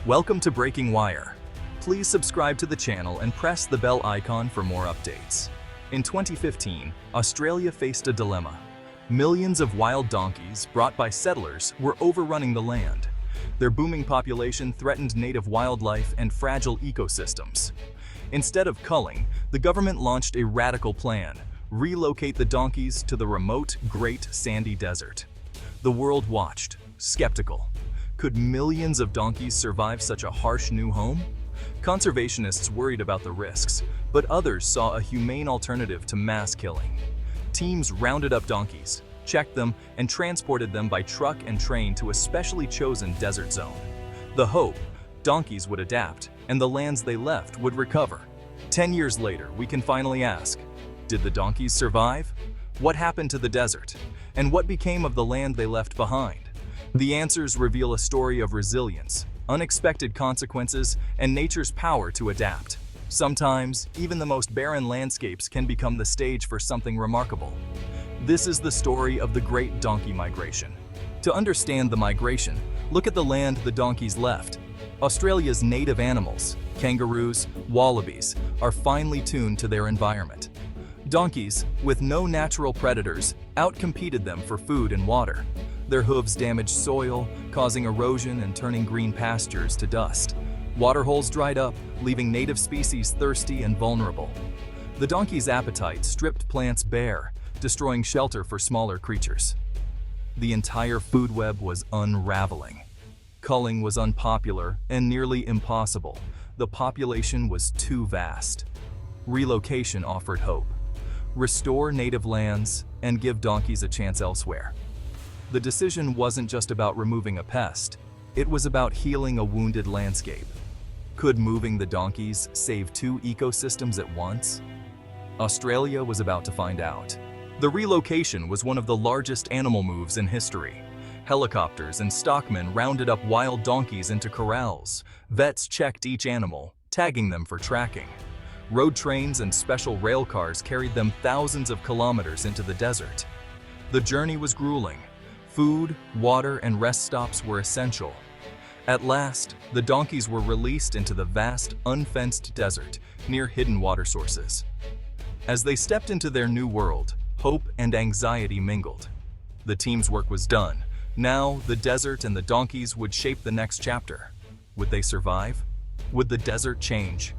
Welcome to Breaking Wire. Please subscribe to the channel and press the bell icon for more updates. In 2015, Australia faced a dilemma. Millions of wild donkeys brought by settlers were overrunning the land. Their booming population threatened native wildlife and fragile ecosystems. Instead of culling, the government launched a radical plan: relocate the donkeys to the remote Great Sandy Desert. The world watched, skeptical. Could millions of donkeys survive such a harsh new home? Conservationists worried about the risks, but others saw a humane alternative to mass killing. Teams rounded up donkeys, checked them, and transported them by truck and train to a specially chosen desert zone. The hope: donkeys would adapt, and the lands they left would recover. 10 years later, we can finally ask, did the donkeys survive? What happened to the desert? And what became of the land they left behind? The answers reveal a story of resilience, unexpected consequences, and nature's power to adapt. Sometimes, even the most barren landscapes can become the stage for something remarkable. This is the story of the Great Donkey Migration. To understand the migration, look at the land the donkeys left. Australia's native animals, kangaroos, wallabies, are finely tuned to their environment. Donkeys, with no natural predators, outcompeted them for food and water. Their hooves damaged soil, causing erosion and turning green pastures to dust. Waterholes dried up, leaving native species thirsty and vulnerable. The donkey's appetite stripped plants bare, destroying shelter for smaller creatures. The entire food web was unraveling. Culling was unpopular and nearly impossible. The population was too vast. Relocation offered hope: restore native lands and give donkeys a chance elsewhere. The decision wasn't just about removing a pest, it was about healing a wounded landscape. Could moving the donkeys save two ecosystems at once? Australia was about to find out. The relocation was one of the largest animal moves in history. Helicopters and stockmen rounded up wild donkeys into corrals. Vets checked each animal, tagging them for tracking. Road trains and special rail cars carried them thousands of kilometers into the desert. The journey was grueling. Food, water, and rest stops were essential. At last, the donkeys were released into the vast, unfenced desert near hidden water sources. As they stepped into their new world, hope and anxiety mingled. The team's work was done. Now, the desert and the donkeys would shape the next chapter. Would they survive? Would the desert change?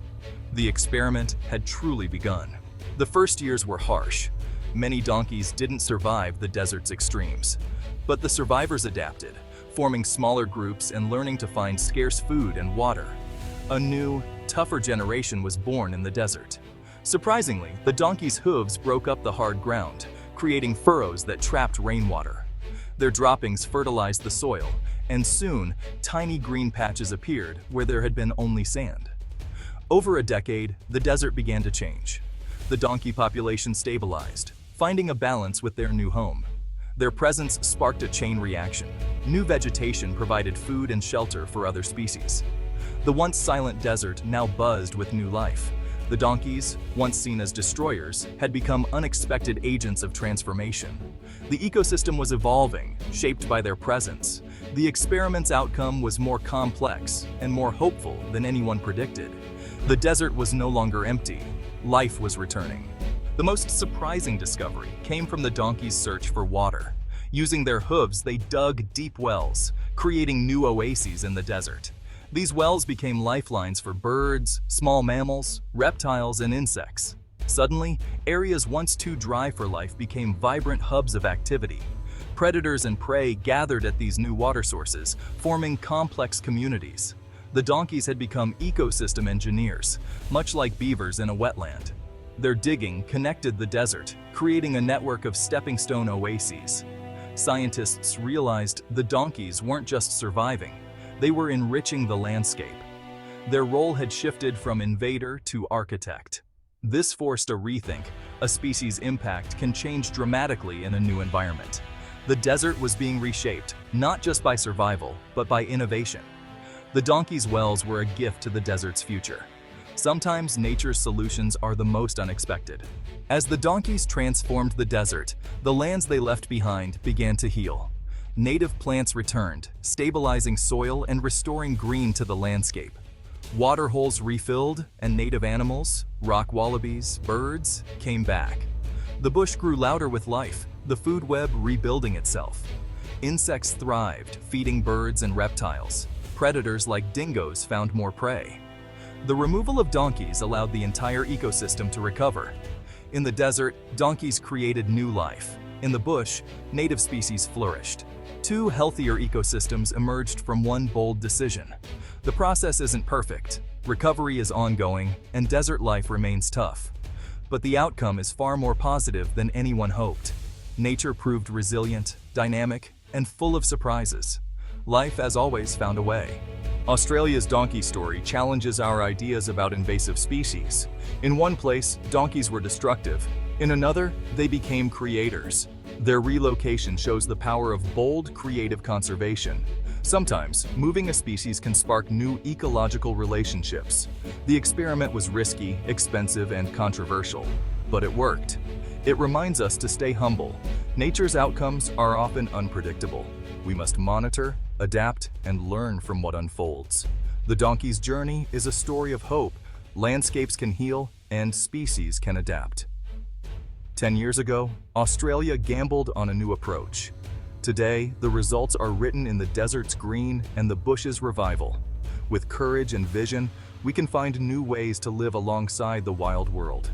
The experiment had truly begun. The first years were harsh. Many donkeys didn't survive the desert's extremes. But the survivors adapted, forming smaller groups and learning to find scarce food and water. A new, tougher generation was born in the desert. Surprisingly, the donkey's hooves broke up the hard ground, creating furrows that trapped rainwater. Their droppings fertilized the soil, and soon, tiny green patches appeared where there had been only sand. Over a decade, the desert began to change. The donkey population stabilized, finding a balance with their new home. Their presence sparked a chain reaction. New vegetation provided food and shelter for other species. The once silent desert now buzzed with new life. The donkeys, once seen as destroyers, had become unexpected agents of transformation. The ecosystem was evolving, shaped by their presence. The experiment's outcome was more complex and more hopeful than anyone predicted. The desert was no longer empty. Life was returning. The most surprising discovery came from the donkeys' search for water. Using their hooves, they dug deep wells, creating new oases in the desert. These wells became lifelines for birds, small mammals, reptiles, and insects. Suddenly, areas once too dry for life became vibrant hubs of activity. Predators and prey gathered at these new water sources, forming complex communities. The donkeys had become ecosystem engineers, much like beavers in a wetland. Their digging connected the desert, creating a network of stepping stone oases. Scientists realized the donkeys weren't just surviving, they were enriching the landscape. Their role had shifted from invader to architect. This forced a rethink. A species' impact can change dramatically in a new environment. The desert was being reshaped, not just by survival, but by innovation. The donkeys' wells were a gift to the desert's future. Sometimes nature's solutions are the most unexpected. As the donkeys transformed the desert, the lands they left behind began to heal. native plants returned, stabilizing soil and restoring green to the landscape. Water holes refilled, and native animals, rock wallabies, birds, came back. The bush grew louder with life, the food web rebuilding itself. Insects thrived, feeding birds and reptiles. Predators like dingoes found more prey. The removal of donkeys allowed the entire ecosystem to recover. In the desert, donkeys created new life. In the bush, native species flourished. Two healthier ecosystems emerged from one bold decision. The process isn't perfect, recovery is ongoing, and desert life remains tough. But the outcome is far more positive than anyone hoped. Nature proved resilient, dynamic, and full of surprises. Life, as always, found a way. Australia's donkey story challenges our ideas about invasive species. In one place, donkeys were destructive. In another, they became creators. Their relocation shows the power of bold, creative conservation. Sometimes, moving a species can spark new ecological relationships. The experiment was risky, expensive, and controversial, but it worked. It reminds us to stay humble. Nature's outcomes are often unpredictable. We must monitor, adapt, and learn from what unfolds. The donkey's journey is a story of hope. Landscapes can heal, and species can adapt. 10 years ago, Australia gambled on a new approach. Today, the results are written in the desert's green and the bush's revival. With courage and vision, we can find new ways to live alongside the wild world.